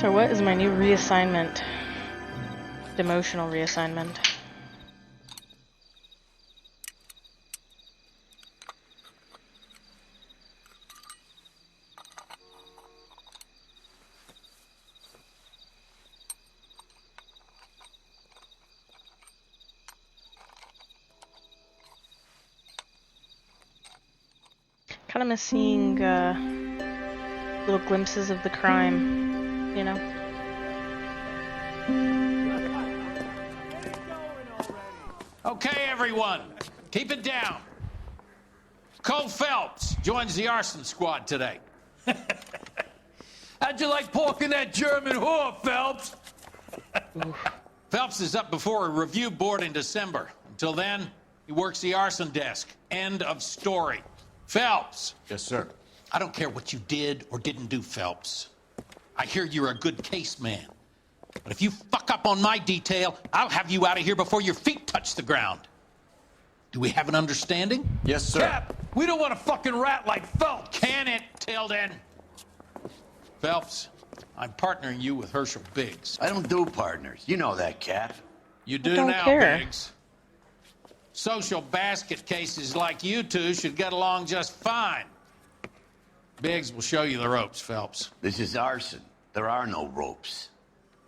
So what is my new reassignment? Demotional reassignment. Kind of miss seeing little glimpses of the crime, you know? Okay, everyone, keep it down. Cole Phelps joins the arson squad today. How'd you like porking that German whore, Phelps? Phelps is up before a review board in December. Until then, he works the arson desk. End of story. Phelps. Yes, sir. I don't care what you did or didn't do, Phelps. I hear you're a good case man. But if you fuck up on my detail, I'll have you out of here before your feet touch the ground. Do we have an understanding? Yes, sir. Cap, we don't want a fucking rat like Phelps. Can it, Tilden? Phelps, I'm partnering you with Herschel Biggs. I don't do partners. You know that, Cap. You do don't now, care. Biggs. Social basket cases like you two should get along just fine. Biggs will show you the ropes, Phelps. This is arson. There are no ropes.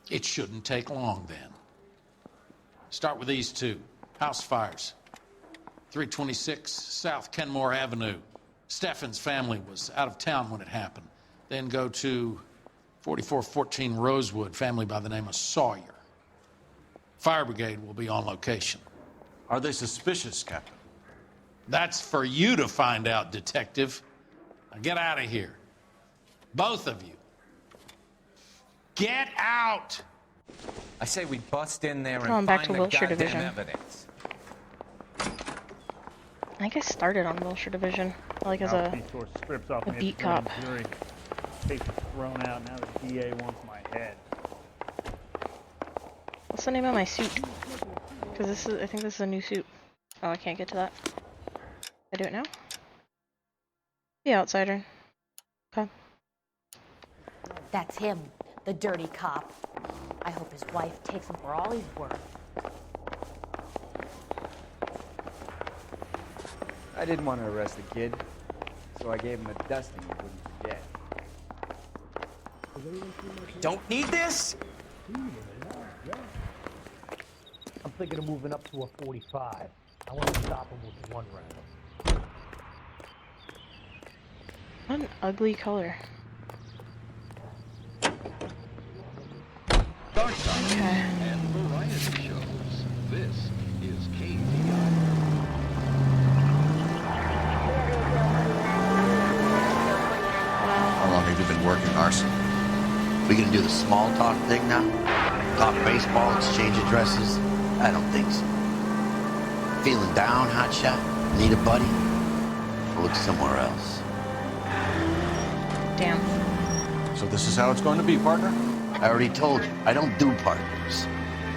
It shouldn't take long, then. Start with these two. House fires. 326 South Kenmore Avenue. Steffen's family was out of town when it happened. Then go to 4414 Rosewood, family by the name of Sawyer. Fire brigade will be on location. Are they suspicious, Captain? That's for you to find out, Detective. Now get out of here. Both of you. Get out! I say we bust in there Going and back find to the Wilshire goddamn Division. evidence. I think I started on Wilshire Division, like as a beat cop. Case was thrown out. Now the DA wants my head. What's the name of my suit? Because this is, I think this is a new suit. Oh, I can't get to that. I do it now? The Outsider. Okay. That's him, the dirty cop. I hope his wife takes him for all he's worth. I didn't want to arrest the kid, so I gave him a dusting he wouldn't forget. Don't need this? I'm thinking of moving up to a 45. I want to stop him with one round. What an ugly color. Okay. And variety shows. This is KVI. How long have you been working arson? We gonna do the small talk thing now? Talk baseball, exchange addresses? I don't think so. Feeling down, hotshot? Need a buddy? Or look somewhere else. Damn. So this is how it's going to be, partner? I already told you, I don't do partners.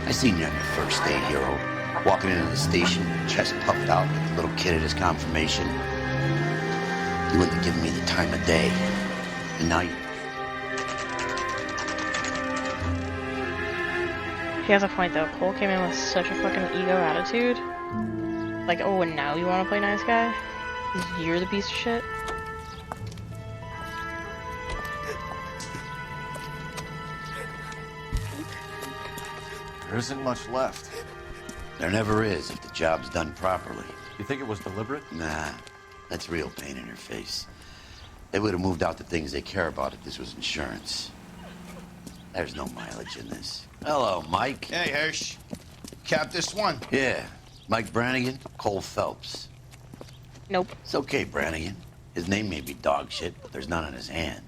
I seen you on your first day, hero. Walking into the station, chest puffed out like a little kid at his confirmation. You wouldn't have given me the time of day. And now you... He has a point though. Cole came in with such a fucking ego attitude. Like, oh, and now you want to play nice guy? 'Cause you're the piece of shit? There isn't much left. There never is if the job's done properly. You think it was deliberate? Nah, that's real pain in her face. They would have moved out the things they care about if this was insurance. There's no mileage in this. Hello, Mike. Hey, Hirsch. Cap this one. Yeah, Mike Brannigan, Cole Phelps. Nope. It's okay, Brannigan. His name may be dog shit, but there's none on his hand.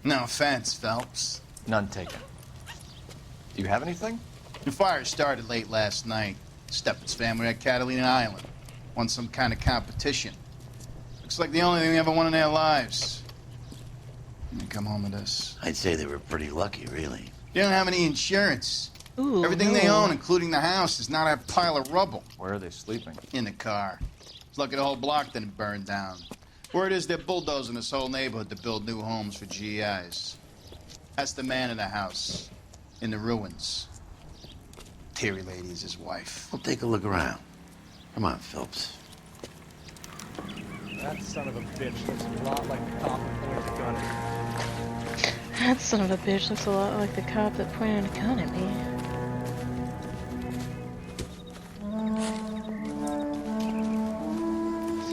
No offense, Phelps. None taken. Do you have anything? The fire started late last night. Steffen's family at Catalina Island. Won some kind of competition. Looks like the only thing they ever won in their lives. And they come home with this. I'd say they were pretty lucky, really. They don't have any insurance. Ooh, Everything they no. own, including the house, is not a pile of rubble. Where are they sleeping? In the car. It's lucky the whole block didn't burn down. Word is they're bulldozing this whole neighborhood to build new homes for GIs. That's the man in the house, in the ruins. Terry lady is his wife. We'll take a look around. Come on, Phelps. That son of a bitch looks a lot like the cop who pointed a gun at me. That son of a bitch looks a lot like the cop that pointed a gun at me.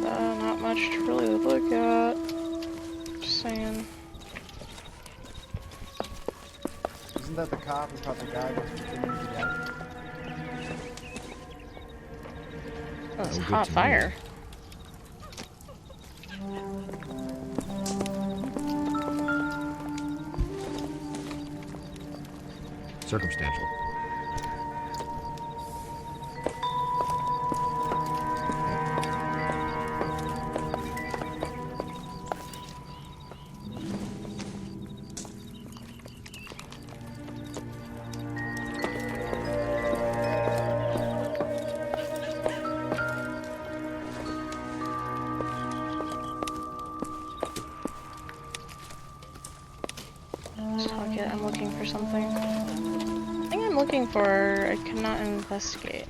So, not much to really look at. Just saying. Isn't that the cop who caught the guy that was pretending to be dead? Oh, it's hot fire. Circumstantial. Talk it, I'm looking for something. I think I'm looking for I cannot investigate.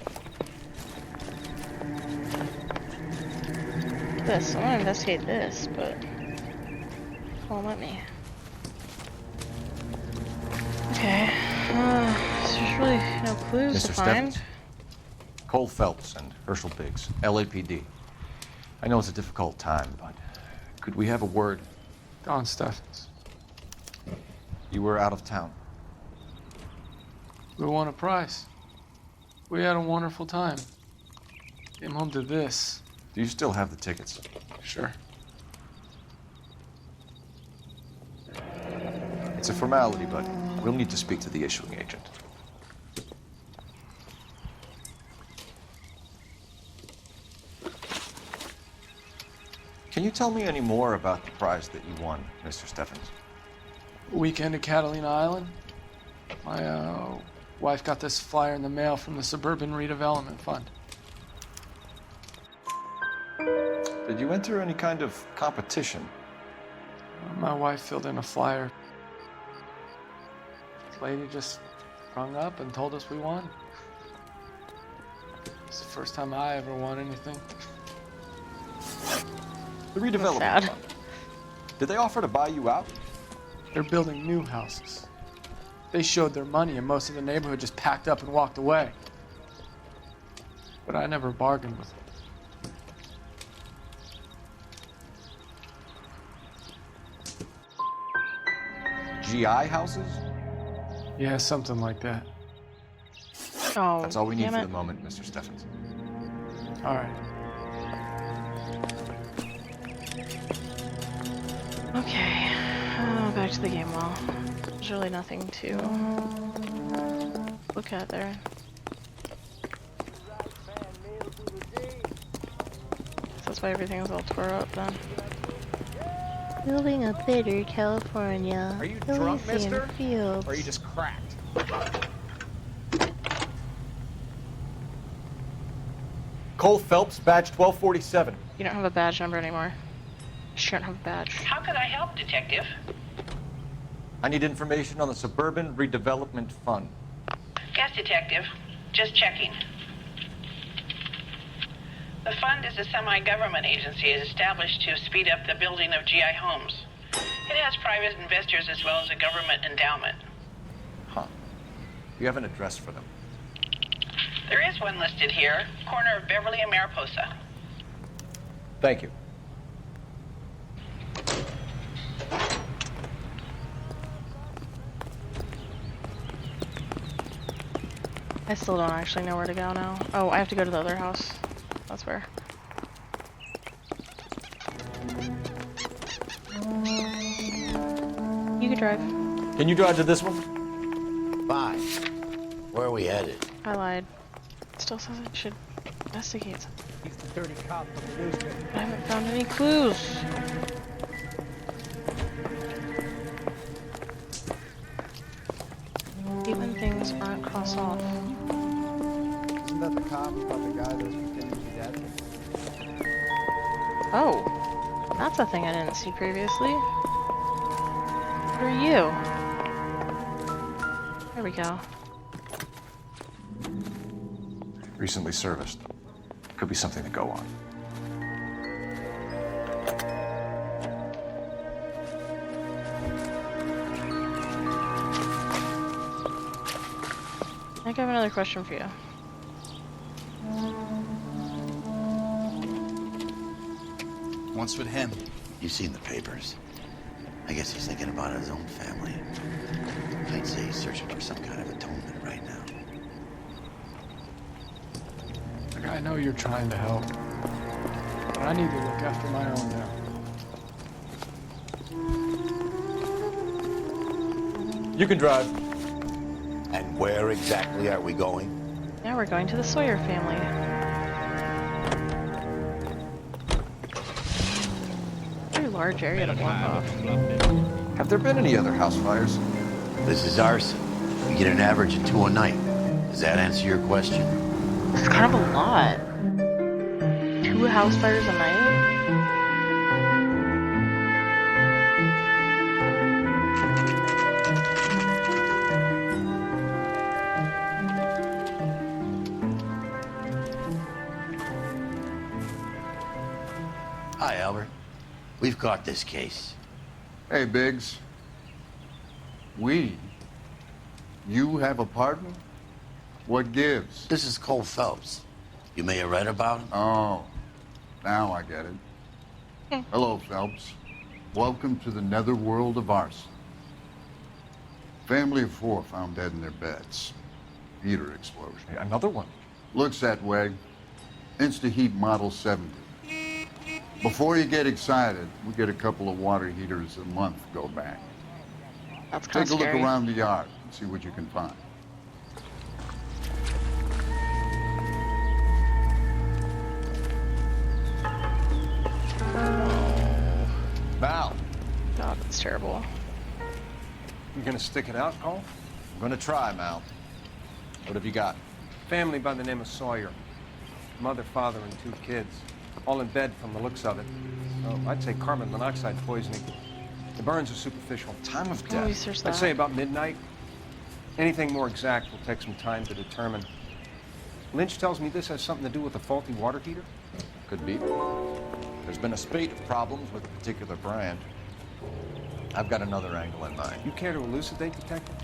This. I want to investigate this, but it won't let me. Okay. There's really no clues to Mr. find. Steffens? Cole Phelps and Herschel Biggs, LAPD. I know it's a difficult time, but could we have a word? Don Steffens. You were out of town. We won a prize. We had a wonderful time. Came home to this. Do you still have the tickets? Sure. It's a formality, but we'll need to speak to the issuing agent. Can you tell me any more about the prize that you won, Mr. Steffens? Weekend at Catalina Island. My wife got this flyer in the mail from the Suburban Redevelopment Fund. Did you enter any kind of competition? My wife filled in a flyer. This lady just rung up and told us we won. It's the first time I ever won anything. The redevelopment Sad. fund. Did they offer to buy you out? They're building new houses. They showed their money and most of the neighborhood just packed up and walked away. But I never bargained with them. GI houses? Yeah, something like that. Oh, That's all we need damn for it. the moment, Mr. Steffens. All right. Okay. Back to the game wall. There's really nothing to look at there. That's why everything's all tore up then. Building up better, California. Are you drunk, Elysian mister? Fields. Or are you just cracked? Cole Phelps, badge 1247. You don't have a badge number anymore. You shouldn't have a badge. How can I help, Detective? I need information on the Suburban Redevelopment Fund. Yes, Detective. Just checking. The fund is a semi-government agency established to speed up the building of GI homes. It has private investors as well as a government endowment. Huh. You have an address for them? There is one listed here, corner of Beverly and Mariposa. Thank you. I still don't actually know where to go now. Oh, I have to go to the other house. That's where. You can drive. Can you drive to this one? Fine. Where are we headed? I lied. It still says I should investigate something. He's the dirty cop from the newspaper. I haven't found any clues. Even things aren't crossed off. Isn't that the cop who caught the guy that was pretending to be dead? Oh, that's a thing I didn't see previously. What are you? There we go. Recently serviced. Could be something to go on. I have another question for you. What's with him? You've seen the papers. I guess he's thinking about his own family. I'd say he's searching for some kind of atonement right now. Like, I know you're trying to help, but I need to look after my own now. You can drive. And where exactly are we going? Now we're going to the Sawyer family. Very large area to block off. Have there been any other house fires? This is arson. We get an average of 2 a night. Does that answer your question? It's kind of a lot. 2 house fires a night? Hi, Albert. We've got this case. Hey, Biggs. You have a partner? What gives? This is Cole Phelps. You may have read about him. Oh, now I get it. Hello, Phelps. Welcome to the netherworld of arson. Family of 4 found dead in their beds. Heater explosion. Hey, another one. Looks that way. Insta-Heat Model 70. Before you get excited, we get a couple of water heaters a month go back. That's kind Take of a look scary. around the yard and see what you can find. Val, God, that's terrible. You gonna stick it out, Cole? I'm gonna try, Mal. What have you got? Family by the name of Sawyer. Mother, father, and 2 kids. All in bed from the looks of it. So I'd say carbon monoxide poisoning. The burns are superficial. Time of Can we death. search I'd that? say about midnight. Anything more exact will take some time to determine. Lynch tells me this has something to do with a faulty water heater. Could be. There's been a spate of problems with a particular brand. I've got another angle in mind. You care to elucidate, Detective?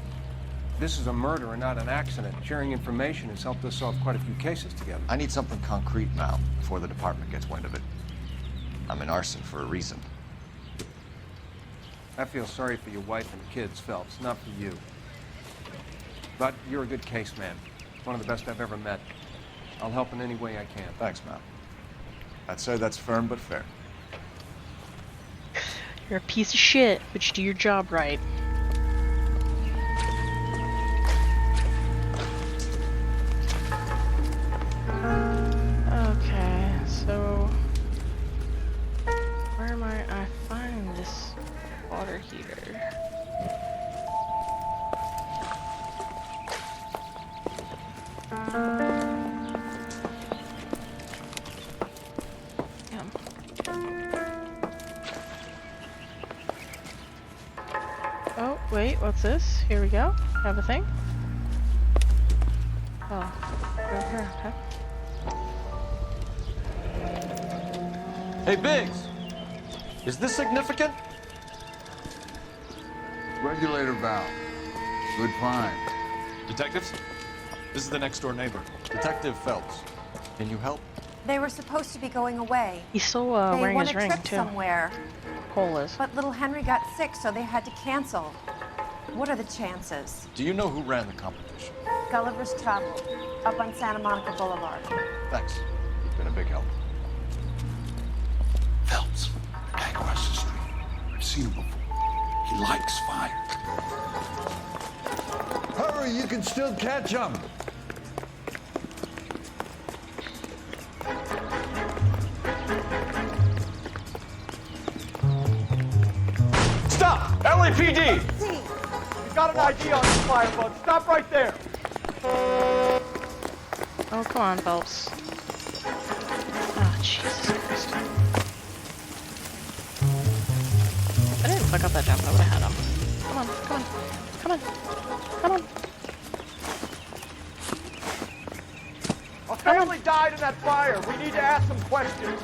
This is a murder and not an accident. Sharing information has helped us solve quite a few cases together. I need something concrete, Mal, before the department gets wind of it. I'm in arson for a reason. I feel sorry for your wife and kids, Phelps, not for you. But you're a good case man. One of the best I've ever met. I'll help in any way I can. Thanks, Mal. I'd say that's firm but fair. You're a piece of shit, but you do your job right. Okay, so where might I find this water heater? Damn. Oh, wait, what's this? Here we go. Have a thing. Oh, right here, okay. Hey, Biggs! Is this significant? Regulator valve. Good find. Detectives? This is the next door neighbor. Detective Phelps. Can you help? They were supposed to be going away. He's still They wearing won his a ring, trip too. somewhere. Cole is. But little Henry got sick, so they had to cancel. What are the chances? Do you know who ran the competition? Gulliver's Travel, up on Santa Monica Boulevard. Thanks. You've been a big help. Phelps, guy across the street. I've seen him before. He likes fire. Hurry, you can still catch him. Stop! LAPD! You got an ID on this firebug. Stop right there. Oh, come on, Phelps. Oh, Jesus Christ. If I didn't fuck up that jump, I would have had him. Come on, come on, come on, come on. that fire. We need to ask some questions.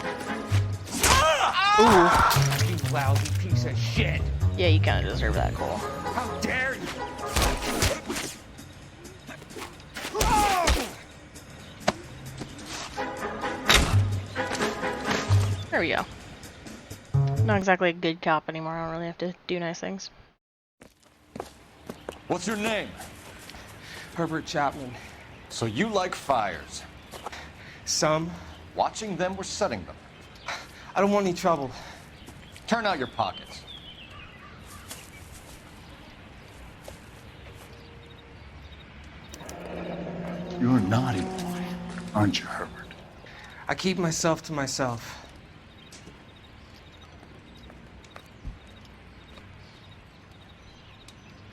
Ooh. You lousy piece of shit. Yeah, you kind of deserve that, Cole. How dare you? There we go. Not exactly a good cop anymore. I don't really have to do nice things. What's your name? Herbert Chapman. So you like fires? Some. Watching them or setting them? I don't want any trouble. Turn out your pockets. You're a naughty boy, aren't you, Herbert? I keep myself to myself.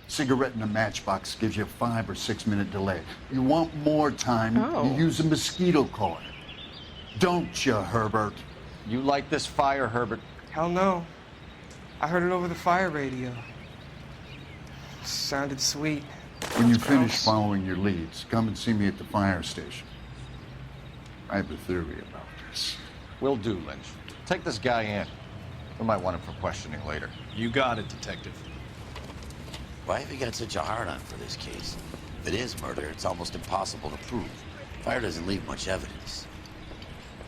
Cigarette in a matchbox gives you a 5 or 6 minute delay. You want more time, Oh. you use a mosquito coil. Don't you, Herbert? You like this fire, Herbert? Hell no. I heard it over the fire radio. Sounded sweet. When you finish following your leads, come and see me at the fire station. I have a theory about this. Will do, Lynch. Take this guy in. We might want him for questioning later. You got it, Detective. Why have you got such a hard-on for this case? If it is murder, it's almost impossible to prove. Fire doesn't leave much evidence.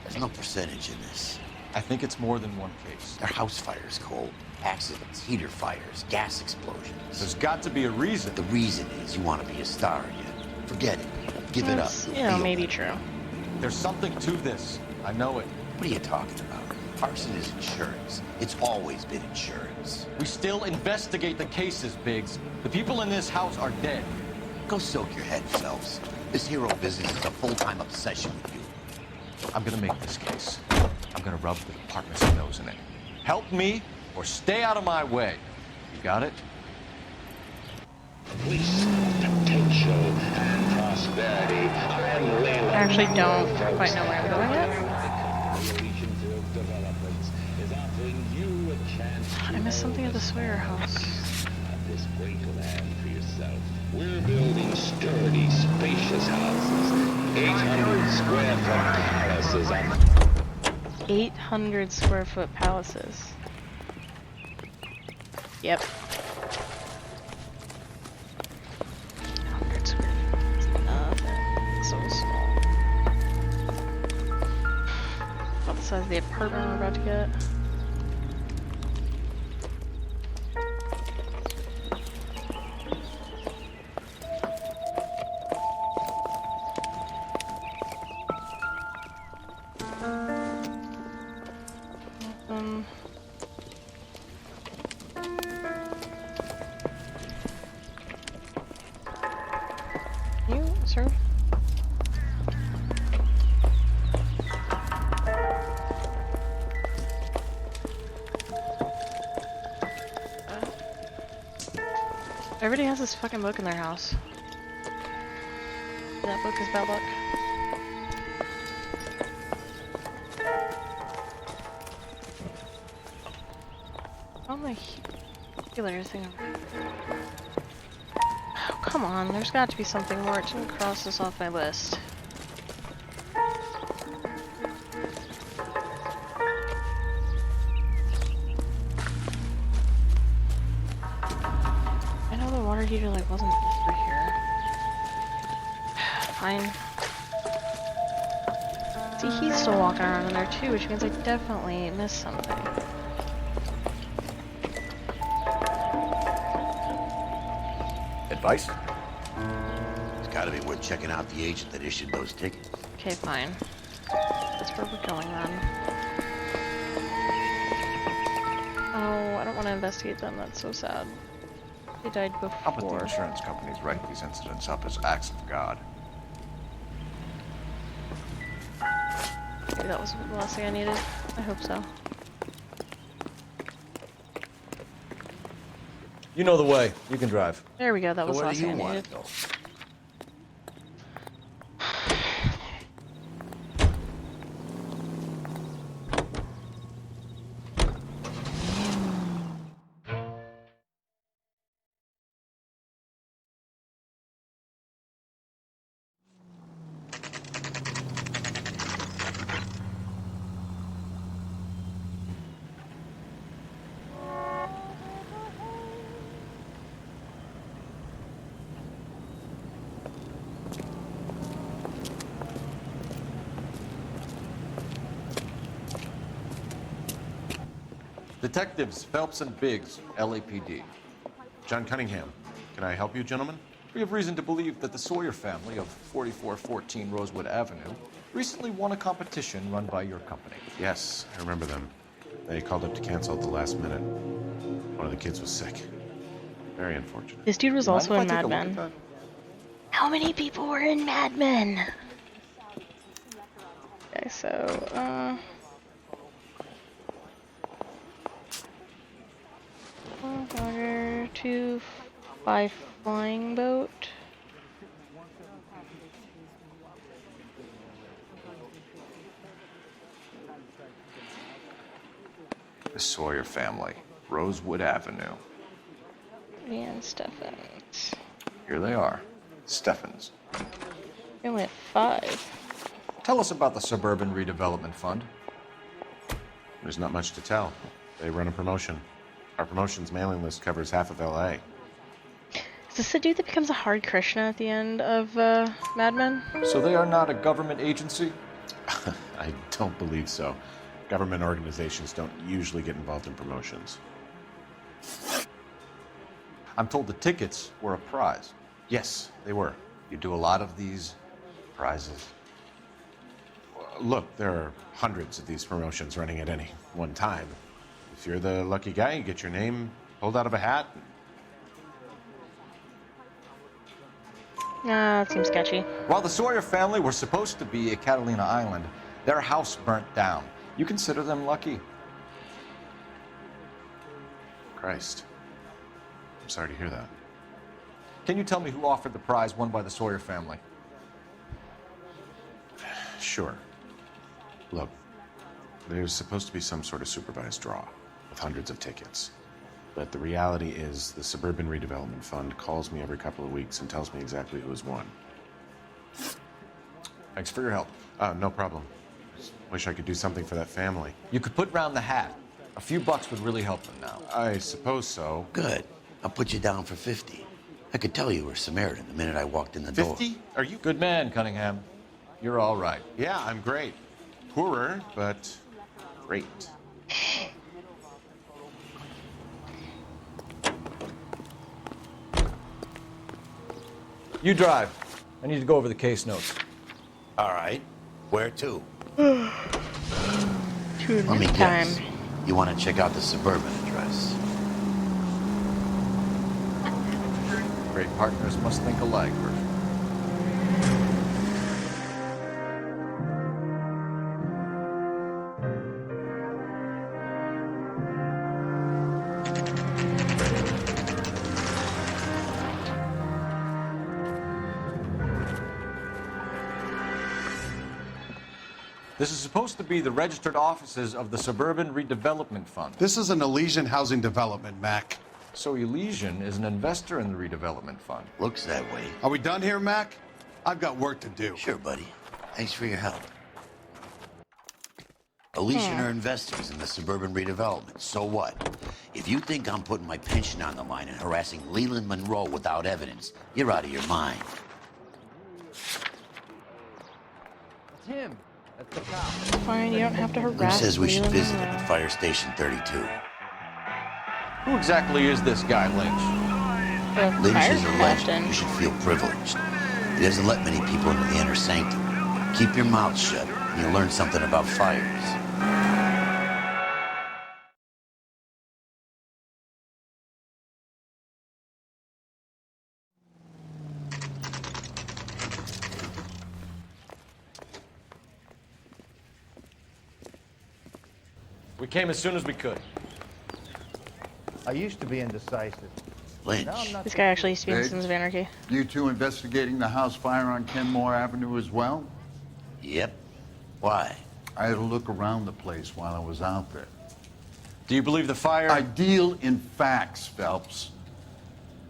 There's no percentage in this. I think it's more than one case. They're house fires, Cole. Accidents, heater fires, gas explosions. There's got to be a reason. The reason is you want to be a star again. Forget it. Give it up. That's, You'll you know, feel maybe better. true. There's something to this. I know it. What are you talking about? Arson is insurance. It's always been insurance. We still investigate the cases, Biggs. The people in this house are dead. Go soak your head, Phelps. This hero business is a full-time obsession with you. I'm gonna make this case. I'm gonna rub the department's nose in it. Help me or stay out of my way. You got it? Potential and prosperity. I actually don't quite know where I'm going yet. I missed something at the Sawyer house. This great land for yourself. We're building sturdy, spacious houses. 800 square foot palaces. 800 square foot palaces. Yep. 100 square feet is nothing. So small. About the size of the apartment we're about to get. You, sir? Everybody has this fucking book in their house. That book is bad luck. Oh my healer thing. Oh, come on, there's got to be something more. It didn't cross this off my list. I know the water heater like wasn't over here. Fine. See, he's still walking around in there too, which means I definitely missed something. Advice? It's gotta be worth checking out the agent that issued those tickets. Okay, fine. That's where we're going then. Oh, I don't want to investigate them. That's so sad. They died before. I'll bet the insurance companies write these incidents up as acts of God. Maybe that was the last thing I needed. I hope so. You know the way. You can drive. There we go. That was the where last do thing you I want needed. to go? Detectives Phelps and Biggs, LAPD. John Cunningham. Can I help you, gentlemen? We have reason to believe that the Sawyer family of 4414 Rosewood Avenue recently won a competition run by your company. Yes, I remember them. They called up to cancel at the last minute. One of the kids was sick. Very unfortunate. This dude was also in Mad Men. How many people were in Mad Men? Okay, so, water, 2, 5 flying boat. The Sawyer family, Rosewood Avenue. And Stephens. Here they are, Stephens. We only have 5. Tell us about the Suburban Redevelopment Fund. There's not much to tell. They run a promotion. Our promotions mailing list covers half of LA. Is this the dude that becomes a hard Krishna at the end of Mad Men? So they are not a government agency? I don't believe so. Government organizations don't usually get involved in promotions. I'm told the tickets were a prize. Yes, they were. You do a lot of these prizes? Look, there are hundreds of these promotions running at any one time. If you're the lucky guy, you get your name pulled out of a hat. That seems sketchy. While the Sawyer family were supposed to be at Catalina Island, their house burnt down. You consider them lucky? Christ. I'm sorry to hear that. Can you tell me who offered the prize won by the Sawyer family? Sure. Look, there's supposed to be some sort of supervised draw with hundreds of tickets. But the reality is the Suburban Redevelopment Fund calls me every couple of weeks and tells me exactly who has won. Thanks for your help. No problem. Just wish I could do something for that family. You could put round the hat. A few bucks would really help them now. I suppose so. Good. I'll put you down for 50. I could tell you were Samaritan the minute I walked in the door. 50? Are you... Good man, Cunningham. You're all right. Yeah, I'm great. Poorer, but great. You drive. I need to go over the case notes. All right. Where to? Let me guess. You want to check out the Suburban address? Great partners must think alike, Murphy. This is supposed to be the registered offices of the Suburban Redevelopment Fund. This is an Elysian housing development, Mac. So Elysian is an investor in the redevelopment fund. Looks that way. Are we done here, Mac? I've got work to do. Sure, buddy. Thanks for your help. Elysian are investors in the Suburban Redevelopment. So what? If you think I'm putting my pension on the line and harassing Leland Monroe without evidence, you're out of your mind. It's him. That's the cop. Fine, you don't have to harass Who says we should Leland visit him Monroe. at Fire Station 32? Who exactly is this guy, Lynch? Lynch fire is a legend. captain. You should feel privileged. He doesn't let many people into the inner sanctum. Keep your mouth shut, and you'll learn something about fires. We came as soon as we could. I used to be indecisive. Lynch. Now I'm not This guy actually used to be in Biggs? Sons of Anarchy. You two investigating the house fire on Kenmore Avenue as well? Yep. Why? I had a look around the place while I was out there. Do you believe the fire? I deal in facts, Phelps.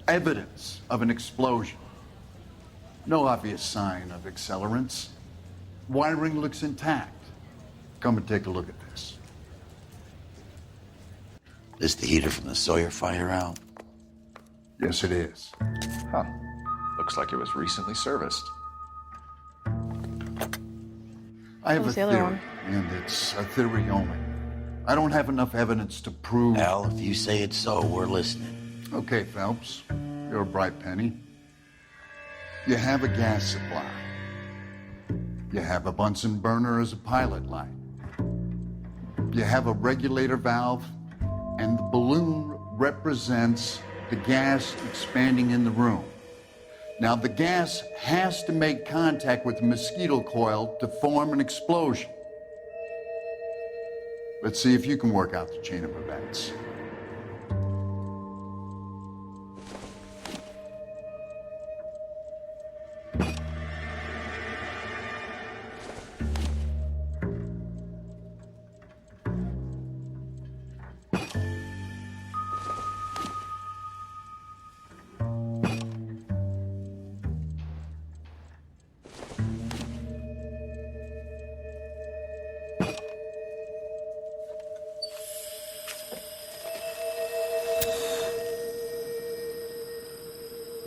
Evidence of an explosion. No obvious sign of accelerants. Wiring looks intact. Come and take a look at this. This the heater from the Sawyer fire, Al? Yes, it is. Huh. Looks like it was recently serviced. I have What was a the other theory, one? and it's a theory only. I don't have enough evidence to prove... Al, if you say it's so, we're listening. Okay, Phelps. You're a bright penny. You have a gas supply. You have a Bunsen burner as a pilot light. You have a regulator valve, and the balloon represents the gas expanding in the room. Now, the gas has to make contact with the mosquito coil to form an explosion. Let's see if you can work out the chain of events.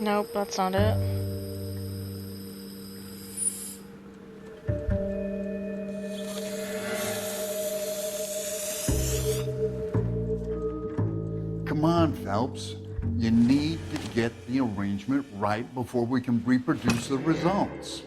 Nope, that's not it. Come on, Phelps. You need to get the arrangement right before we can reproduce the results.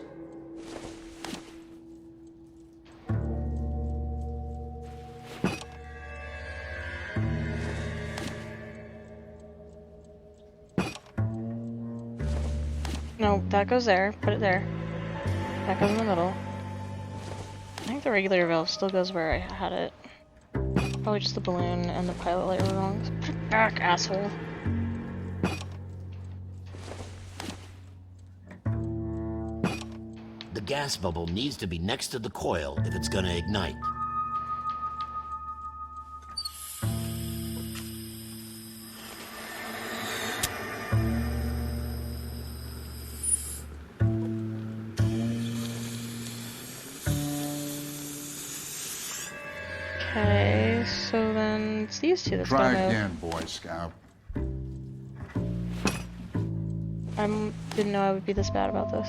No, that goes there. Put it there. That goes in the middle. I think the regulator valve still goes where I had it. Probably just the balloon and the pilot light were wrong. Put it back, asshole. The gas bubble needs to be next to the coil if it's gonna ignite. Okay, so then it's these two that still Try move. again, Boy Scout. I didn't know I would be this bad about this.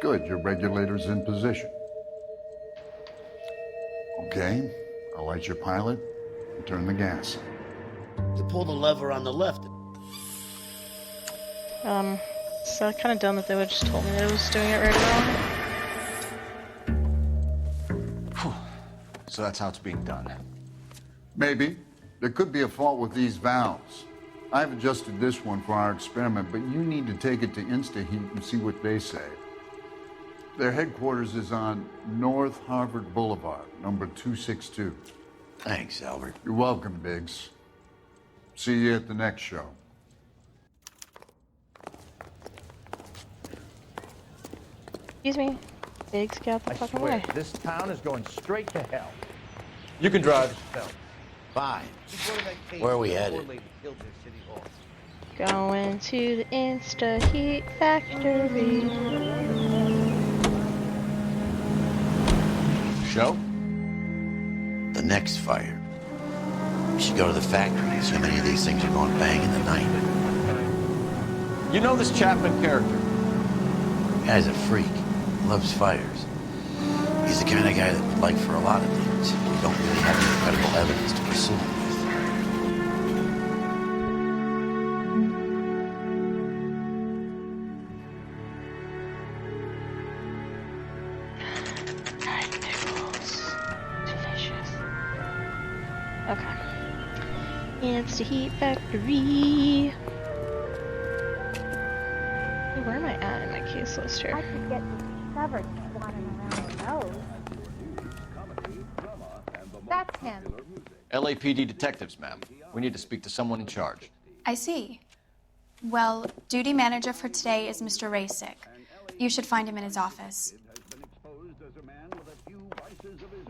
Good, your regulator's in position. Okay, I'll light your pilot and turn the gas on. You pull the lever on the left. So kind of dumb that they would just told me that I was doing it right or wrong. So that's how it's being done. Maybe. There could be a fault with these valves. I've adjusted this one for our experiment, but you need to take it to InstaHeat and see what they say. Their headquarters is on North Harvard Boulevard, number 262. Thanks, Albert. You're welcome, Biggs. See you at the next show. Excuse me. Biggs, get out the I fucking swear, way. this town is going straight to hell. You can drive. Fine. Where are we headed? Going to the InstaHeat factory. Show? The next fire. We should go to the factory and see how many of these things are going bang in the night. You know this Chapman character? Guy's a freak. Loves fires. He's the kind of guy that would like for a lot of things. We don't really have any credible evidence to pursue him Okay. InstaHeat factory. Hey, where am I at in my case list here? I could get discovered wandering around the nose. That's him. LAPD detectives, ma'am. We need to speak to someone in charge. I see. Well, duty manager for today is Mr. Rasick. You should find him in his office.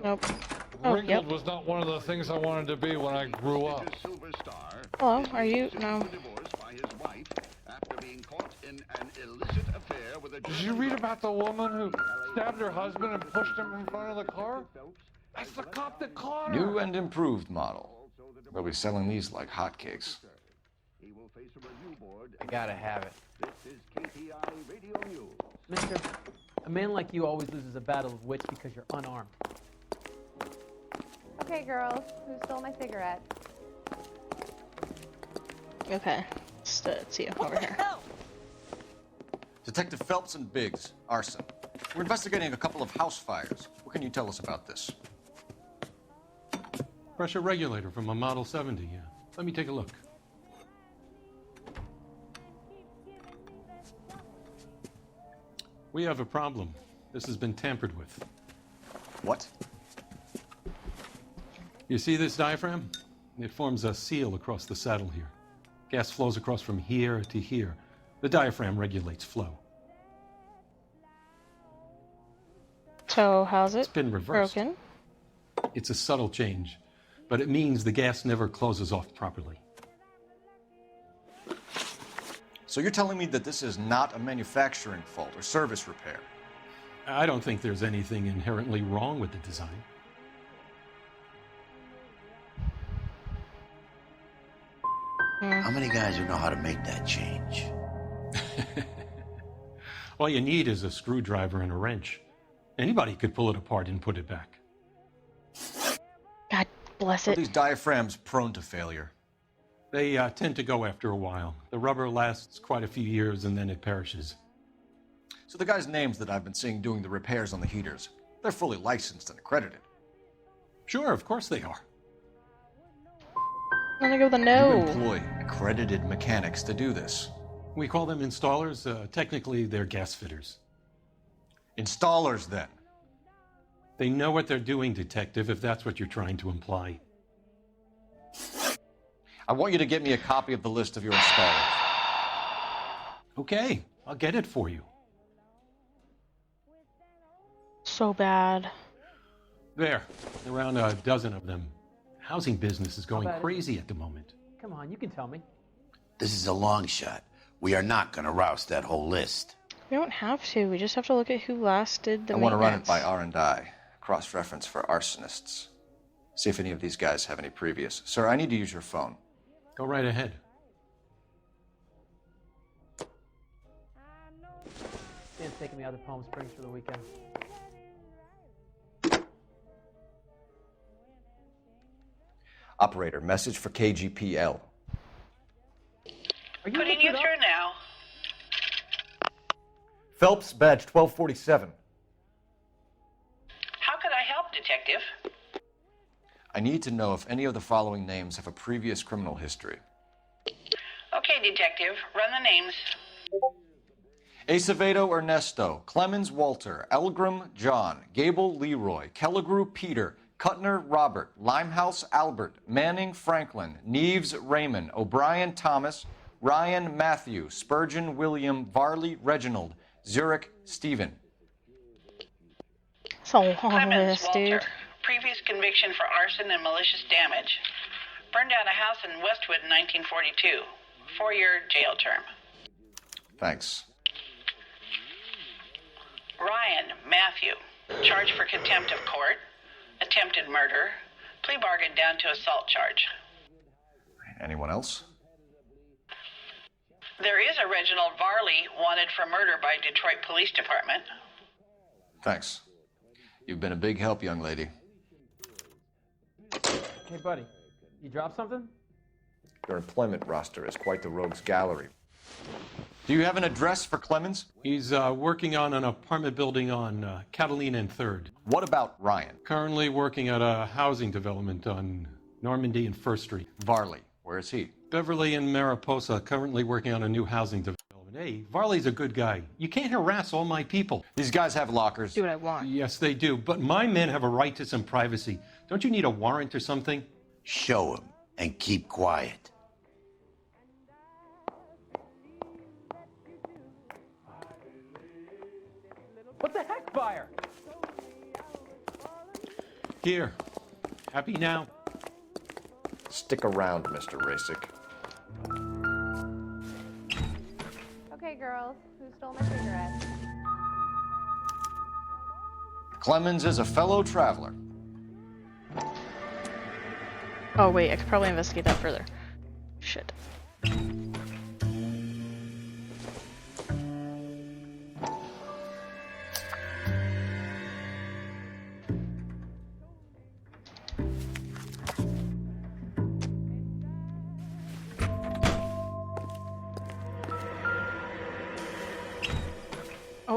Nope. Oh, Ringgold was not one of the things I wanted to be when I grew up. Hello, are you? No. Did you read about the woman who stabbed her husband and pushed him in front of the car? That's the cop that caught her. New and improved model. They'll be selling these like hotcakes. I gotta have it. Mister, a man like you always loses a battle of wits because you're unarmed. Okay, girls, who stole my cigarette? Okay, let's see over here. Detective Phelps and Biggs, arson. We're investigating a couple of house fires. What can you tell us about this? Pressure regulator from a Model 70, yeah. Let me take a look. We have a problem. This has been tampered with. What? You see this diaphragm? It forms a seal across the saddle here. Gas flows across from here to here. The diaphragm regulates flow. So how's it It's been reversed. broken? It's a subtle change, but it means the gas never closes off properly. So you're telling me that this is not a manufacturing fault or service repair? I don't think there's anything inherently wrong with the design. How many guys would know how to make that change? All you need is a screwdriver and a wrench. Anybody could pull it apart and put it back. God bless Are it. these diaphragms prone to failure? They tend to go after a while. The rubber lasts quite a few years and then it perishes. So the guys' names that I've been seeing doing the repairs on the heaters, they're fully licensed and accredited. Sure, of course they are. I'm gonna go with a You no. employ accredited mechanics to do this. We call them installers. Technically, they're gas fitters. Installers, then? They know what they're doing, Detective, if that's what you're trying to imply. I want you to get me a copy of the list of your installers. Okay, I'll get it for you. So bad. There, around a dozen of them. Housing business is going about it? crazy at the moment. Come on, you can tell me. This is a long shot. We are not going to rouse that whole list. We don't have to. We just have to look at who last did the I want to run it maintenance. by R&I, cross-reference for arsonists. See if any of these guys have any previous. Sir, I need to use your phone. Go right ahead. Dan's taking me out to Palm Springs for the weekend. Operator, message for KGPL. Putting you through now. Phelps, badge 1247. How could I help, Detective? I need to know if any of the following names have a previous criminal history. Okay, Detective, run the names. Acevedo Ernesto, Clemens Walter, Elgram John, Gable Leroy, Kelligrew Peter, Cutner Robert, Limehouse Albert, Manning Franklin, Neves Raymond, O'Brien Thomas, Ryan Matthew, Spurgeon William, Varley Reginald, Zurich Stephen. It's a long Clemens list, Walter. dude. Previous conviction for arson and malicious damage. Burned down a house in Westwood in 1942. 4-year jail term. Thanks. Ryan Matthew. Charged for contempt of court. Attempted murder. Plea bargain down to assault charge. Anyone else? There is a Reginald Varley wanted for murder by Detroit Police Department. Thanks. You've been a big help, young lady. Hey, buddy, you dropped something? Your employment roster is quite the rogues gallery. Do you have an address for Clemens? He's working on an apartment building on Catalina and 3rd. What about Ryan? Currently working at a housing development on Normandy and 1st Street. Varley, where is he? Beverly and Mariposa, currently working on a new housing development. Hey, Varley's a good guy. You can't harass all my people. These guys have lockers. Do what I want. Yes, they do, but my men have a right to some privacy. Don't you need a warrant or something? Show him and keep quiet. What the heck, fire? Here. Happy now? Stick around, Mr. Rasick. Okay, girls, who stole my cigarette? Clemens is a fellow traveler. Oh wait, I could probably investigate that further. Shit.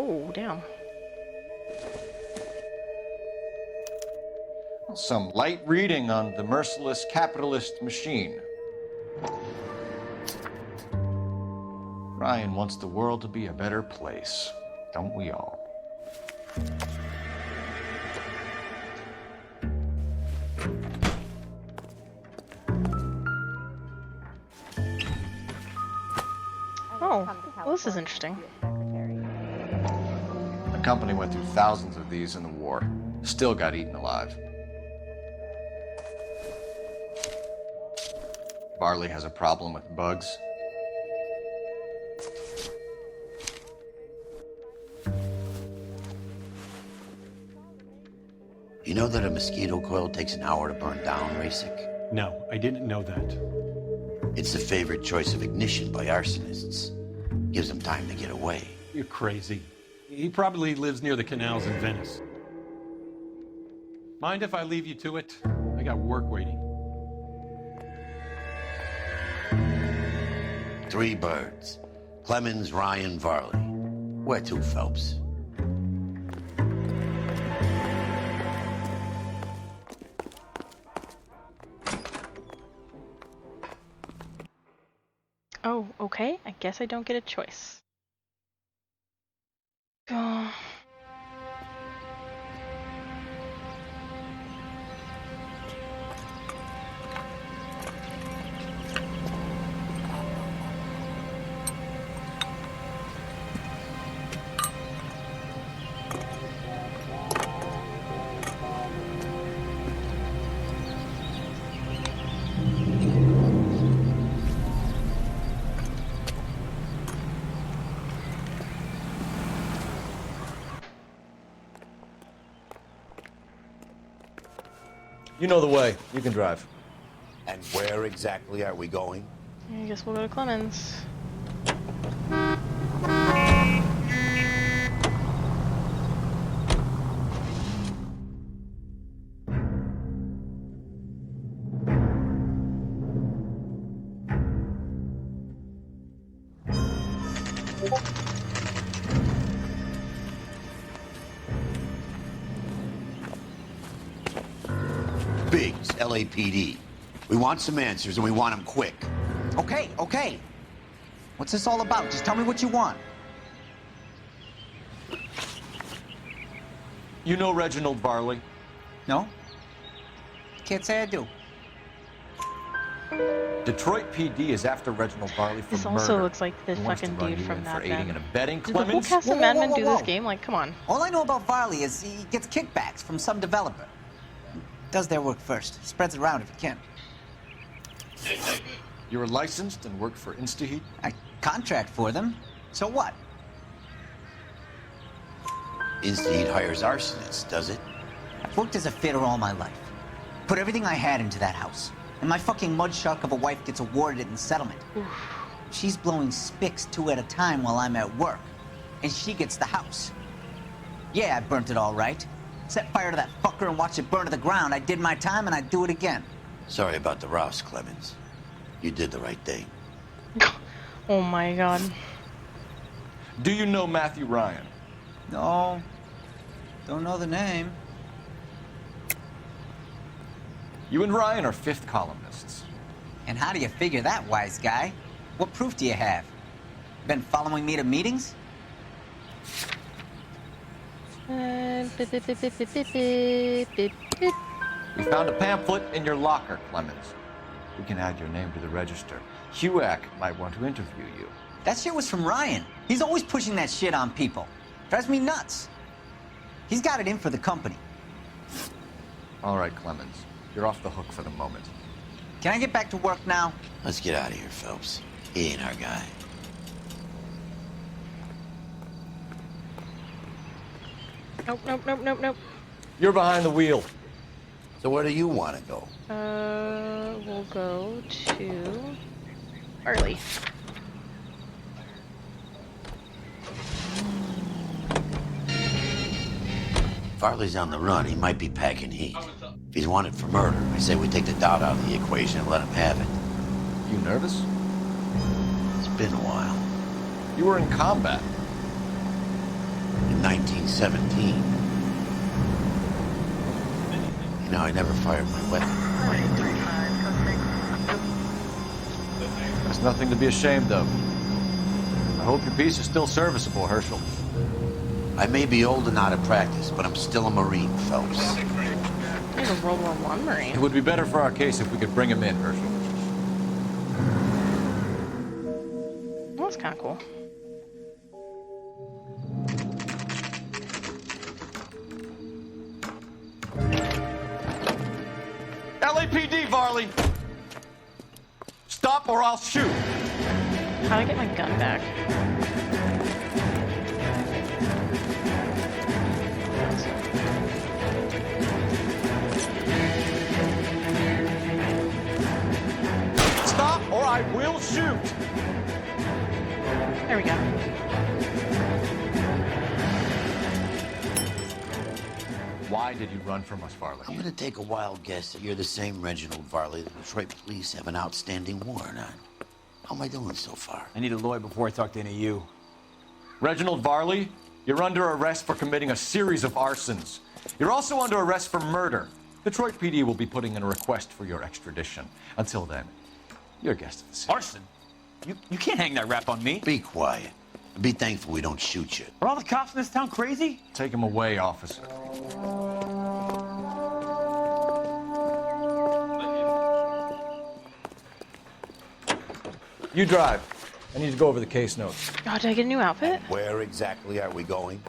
Oh, damn. Some light reading on the merciless capitalist machine. Ryan wants the world to be a better place, don't we all? Oh, well, this is interesting. The company went through thousands of these in the war. Still got eaten alive. Varley has a problem with bugs. You know that a mosquito coil takes an hour to burn down, Rasik? No, I didn't know that. It's the favorite choice of ignition by arsonists. Gives them time to get away. You're crazy. He probably lives near the canals in Venice. Mind if I leave you to it? I got work waiting. 3 birds. Clemens, Ryan, Varley. Where to, Phelps? Oh, okay. I guess I don't get a choice. Oh. You know the way. You can drive. And where exactly are we going? I guess we'll go to Clemens. Biggs, LAPD. We want some answers and we want them quick. Okay, okay. What's this all about? Just tell me what you want. You know Reginald Varley? No? Can't say I do. Detroit PD is after Reginald Varley for This murder. also looks like the He wants to fucking run dude you from in Mad for aiding Men. and abetting. Did the whole Clemens? cast of Mad Men do this game? Like, come on. All I know about Varley is he gets kickbacks from some developer. Does their work first. Spreads it around if he can. You're licensed and work for InstaHeat? I contract for them. So what? InstaHeat hires arsonists, does it? I've worked as a fitter all my life. Put everything I had into that house. And my fucking mudshark of a wife gets awarded it in settlement. She's blowing spics 2 at a time while I'm at work. And she gets the house. Yeah, I burnt it all right. Set fire to that fucker and watch it burn to the ground. I did my time and I'd do it again. Sorry about the Rouse, Clemens. You did the right thing. Oh my god. Do you know Matthew Ryan? No. Don't know the name. You and Ryan are fifth columnists. And how do you figure that, wise guy? What proof do you have? Been following me to meetings? We found a pamphlet in your locker, Clemens. We can add your name to the register. HUAC might want to interview you. That shit was from Ryan. He's always pushing that shit on people. Drives me nuts. He's got it in for the company. All right, Clemens. You're off the hook for the moment. Can I get back to work now? Let's get out of here, Phelps. He ain't our guy. Nope, nope, nope, nope, nope. You're behind the wheel. So where do you want to go? We'll go to Varley. Varley's on the run. He might be packing heat. If he's wanted for murder, I say we take the doubt out of the equation and let him have it. You nervous? It's been a while. You were in combat. in 1917. You know, I never fired my weapon. There's nothing to be ashamed of. I hope your piece is still serviceable, Herschel. I may be old and out of practice, but I'm still a Marine, Phelps. He's a World War I Marine. It would be better for our case if we could bring him in, Herschel. Well, that's kind of cool. LAPD, Varley! Stop or I'll shoot! How do I get my gun back? Stop or I will shoot! There we go. Why did you run from us, Varley? I'm gonna take a wild guess that you're the same Reginald Varley the Detroit police have an outstanding warrant on. How am I doing so far? I need a lawyer before I talk to any of you. Reginald Varley, you're under arrest for committing a series of arsons. You're also under arrest for murder. Detroit PD will be putting in a request for your extradition. Until then, you're a guest of the city. Arson? You can't hang that rap on me. Be quiet. And be thankful we don't shoot you. Are all the cops in this town crazy? Take him away, officer. You drive. I need to go over the case notes. Oh, did I get a new outfit? Where exactly are we going?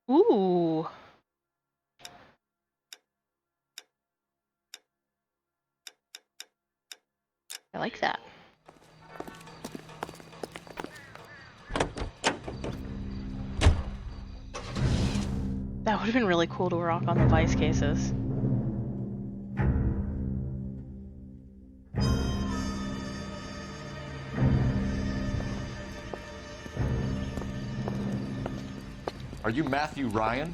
Ooh. I like that. That would have been really cool to rock on the Vice cases. Are you Matthew Ryan?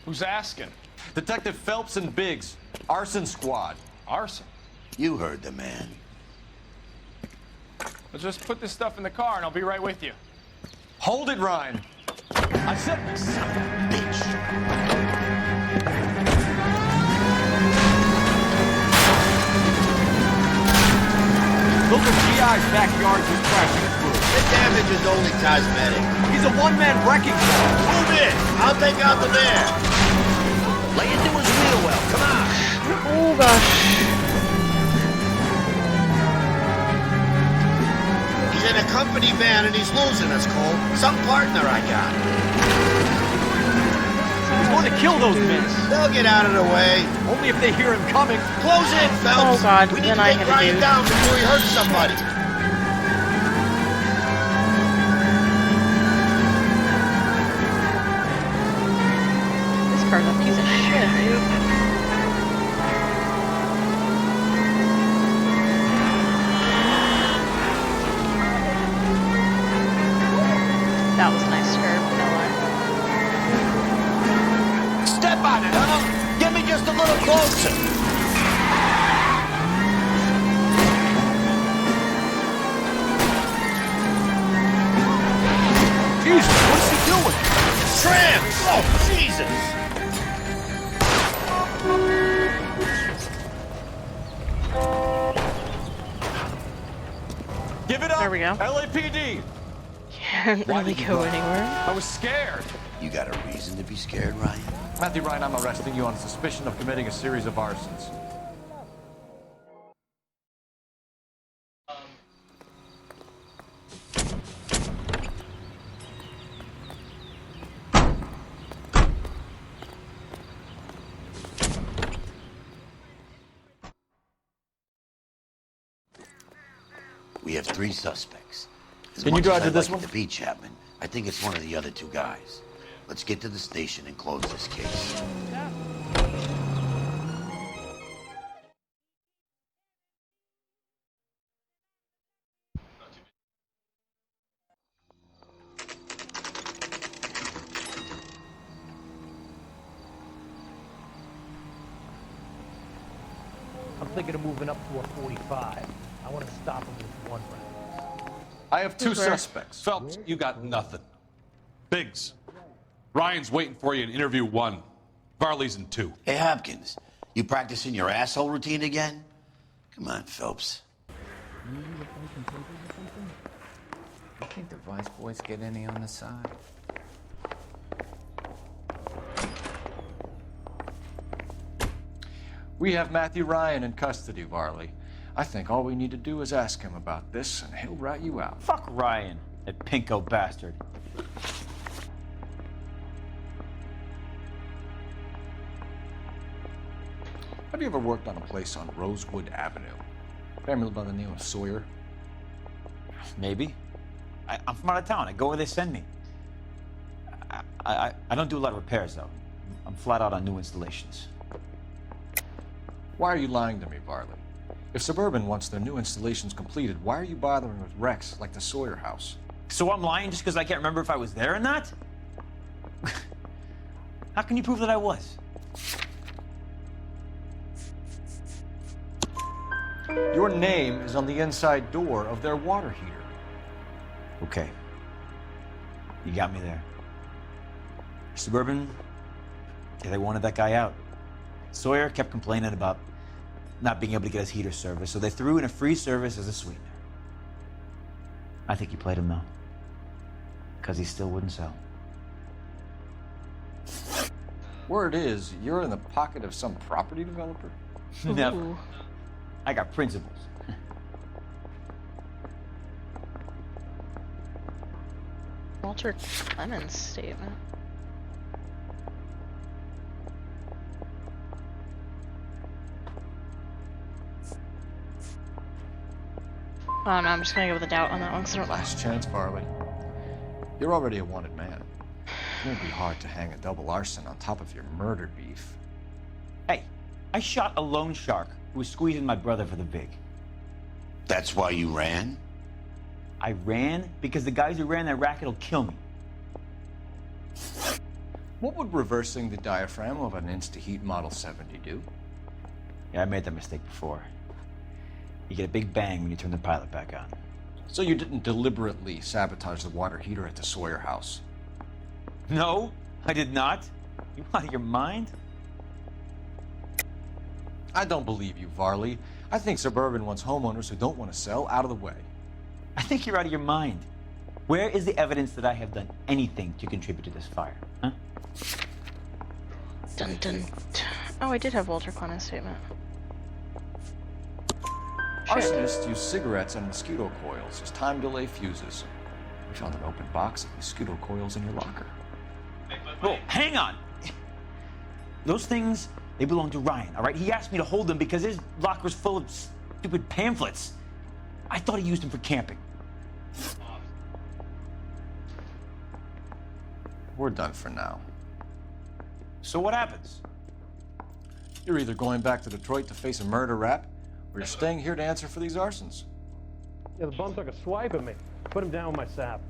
Who's asking? Detective Phelps and Biggs, arson squad. Arson? You heard the man. Let's just put this stuff in the car and I'll be right with you. Hold it, Ryan. I said, son of a bitch. Look at GI's backyard just crashing through. The damage is only cosmetic. He's a one-man wrecking ball. Move in. I'll take out the van. Lay into his wheel well. Come on. Oh, gosh. He's in a company van and he's losing us, Cole. Some partner I got. He's going to kill those men. They'll get out of the way. Only if they hear him coming. Close in, Phelps. Oh, God. We need Then to I take hit a Ryan dude. down before he hurts somebody. This car's a piece of shit, dude. That was a nice skirt, no lie. Step on it, huh? Get me just a little closer. Jesus, what's he doing? Tramps! Oh, Jesus! give it up. There we go. LAPD. Can't really go anywhere. I was scared. You got a reason to be scared, Ryan? Matthew Ryan, I'm arresting you on suspicion of committing a series of arsons. We have 3 suspects. As Can you much drive as to I'd this like one? it to be Chapman, I think it's one of the other 2 guys. Let's get to the station and close this case. I'm thinking of moving up to a 45. I want to stop him with one round. I have two suspects. Phelps, you got nothing. Biggs, Ryan's waiting for you in interview 1. Varley's in 2. Hey, Hopkins, you practicing your asshole routine again? Come on, Phelps. You think the Vice boys get any on the side? We have Matthew Ryan in custody, Varley. I think all we need to do is ask him about this, and he'll rat you out. Fuck Ryan, that pinko bastard. Have you ever worked on a place on Rosewood Avenue? Family by the name of Sawyer? Maybe. I'm from out of town. I go where they send me. I don't do a lot of repairs, though. I'm flat out on new installations. Why are you lying to me, Varley? If Suburban wants their new installations completed, why are you bothering with wrecks like the Sawyer house? So I'm lying just because I can't remember if I was there or not? How can you prove that I was? Your name is on the inside door of their water heater. Okay. You got me there. Suburban, yeah, they wanted that guy out. Sawyer kept complaining about not being able to get his heater service, so they threw in a free service as a sweetener. I think he played him, though. Because he still wouldn't sell. Word is, you're in the pocket of some property developer? Never. I got principles. Walter Clemens statement. Oh no, I'm just gonna go with a doubt on that one. Last chance, Varley. You're already a wanted man. It won't be hard to hang a double arson on top of your murder beef. Hey, I shot a loan shark who was squeezing my brother for the vig. That's why you ran? I ran because the guys who ran that racket will kill me. What would reversing the diaphragm of an Insta-Heat Model 70 do? Yeah, I made that mistake before. You get a big bang when you turn the pilot back on. So you didn't deliberately sabotage the water heater at the Sawyer house? No, I did not. You out of your mind? I don't believe you, Varley. I think Suburban wants homeowners who don't want to sell out of the way. I think you're out of your mind. Where is the evidence that I have done anything to contribute to this fire, huh? Dun dun. Oh, I did have Walter Clemens' statement. Arsonists use cigarettes and mosquito coils as time delay fuses. We found an open box of mosquito coils in your locker. Whoa, hang on! Those things, they belong to Ryan, all right? He asked me to hold them because his locker's full of stupid pamphlets. I thought he used them for camping. We're done for now. So what happens? You're either going back to Detroit to face a murder rap, or you're staying here to answer for these arsons. Yeah, the bum took a swipe at me. Put him down with my sap.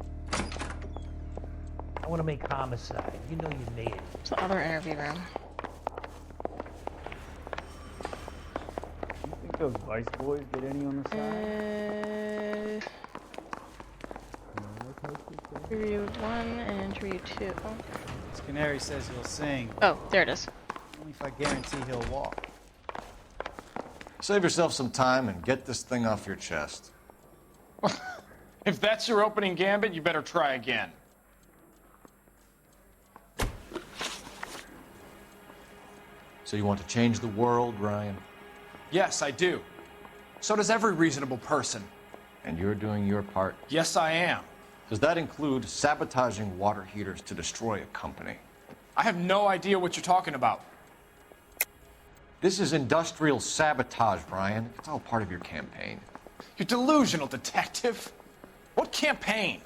I want to make homicide. You know you need it. It's the other interview room. You think those Vice boys get any on the side? Interview 1 and interview 2. Canary says he'll sing. Oh, there it is. Only if I guarantee he'll walk. Save yourself some time and get this thing off your chest. If that's your opening gambit, you better try again. So you want to change the world, Ryan? Yes, I do. So does every reasonable person. And you're doing your part? Yes, I am. Does that include sabotaging water heaters to destroy a company? I have no idea what you're talking about. This is industrial sabotage, Ryan. It's all part of your campaign. You're delusional, detective. What campaign?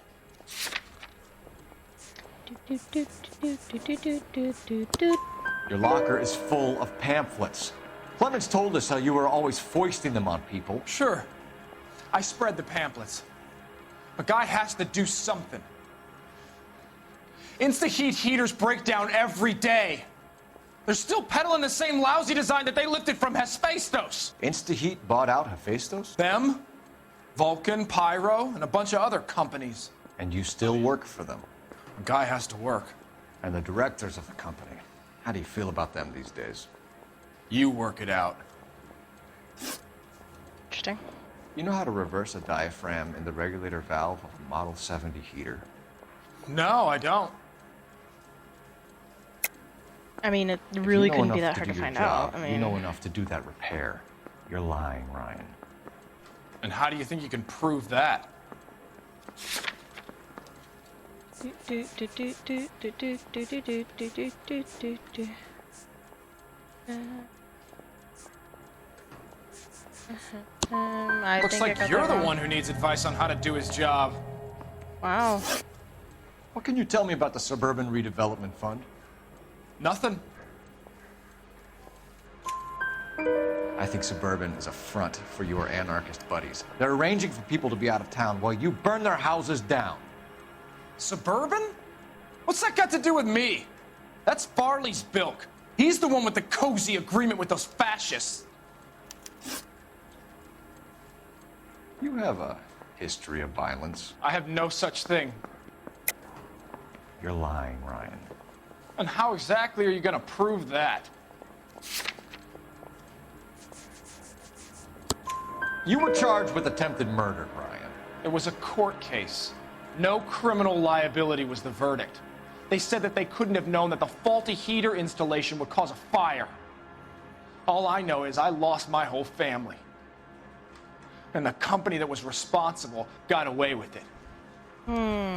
Your locker is full of pamphlets. Clemens told us how you were always foisting them on people. Sure. I spread the pamphlets. A guy has to do something. Insta-Heat heaters break down every day. They're still peddling the same lousy design that they lifted from Hephaestus. Insta-Heat bought out Hephaestus? Them? Vulcan, Pyro, and a bunch of other companies. And you still work for them. A guy has to work. And the directors of the company. How do you feel about them these days? You work it out. Interesting. You know how to reverse a diaphragm in the regulator valve of a Model 70 heater? No, I don't. I mean, it really If you know couldn't be enough that hard do to your find job, out. I mean, you know enough to do that repair. You're lying, Ryan. And how do you think you can prove that? Looks like you're the one who needs advice on how to do his job. Wow. What can you tell me about the Suburban Redevelopment Fund? Nothing. I think Suburban is a front for your anarchist buddies. They're arranging for people to be out of town while you burn their houses down. Suburban? What's that got to do with me? That's Farley's bilk. He's the one with the cozy agreement with those fascists. You have a history of violence. I have no such thing. You're lying, Ryan. And how exactly are you going to prove that? You were charged with attempted murder, Ryan. It was a court case. No criminal liability was the verdict. They said that they couldn't have known that the faulty heater installation would cause a fire. All I know is I lost my whole family. And the company that was responsible got away with it.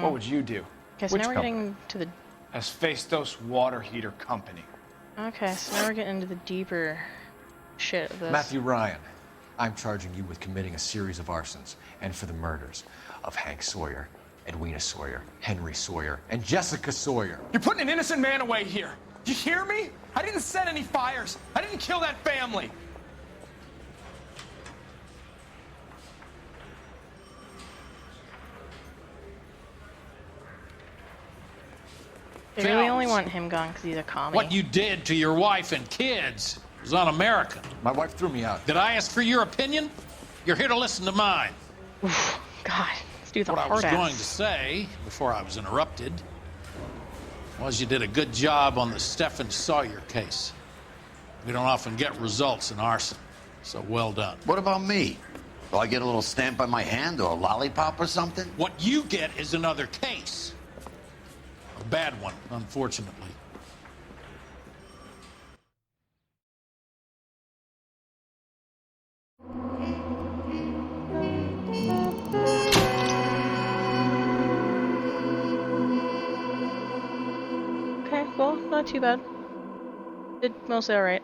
What would you do? Okay, so now we're getting to the... Hephaestus Water Heater Company. Okay, so now we're getting into the deeper shit of this. Matthew Ryan, I'm charging you with committing a series of arsons and for the murders of Hank Sawyer, Edwina Sawyer, Henry Sawyer, and Jessica Sawyer. You're putting an innocent man away here. You hear me? I didn't set any fires. I didn't kill that family. They really only want him gone because he's a commie. What you did to your wife and kids was un-American. My wife threw me out. Did I ask for your opinion? You're here to listen to mine. Oof, God, let's do the What I was hard ass. going to say, before I was interrupted, was you did a good job on the Stephen Sawyer case. We don't often get results in arson, so well done. What about me? Do I get a little stamp on my hand or a lollipop or something? What you get is another case. A bad one, unfortunately. Okay, well, not too bad. Did mostly alright.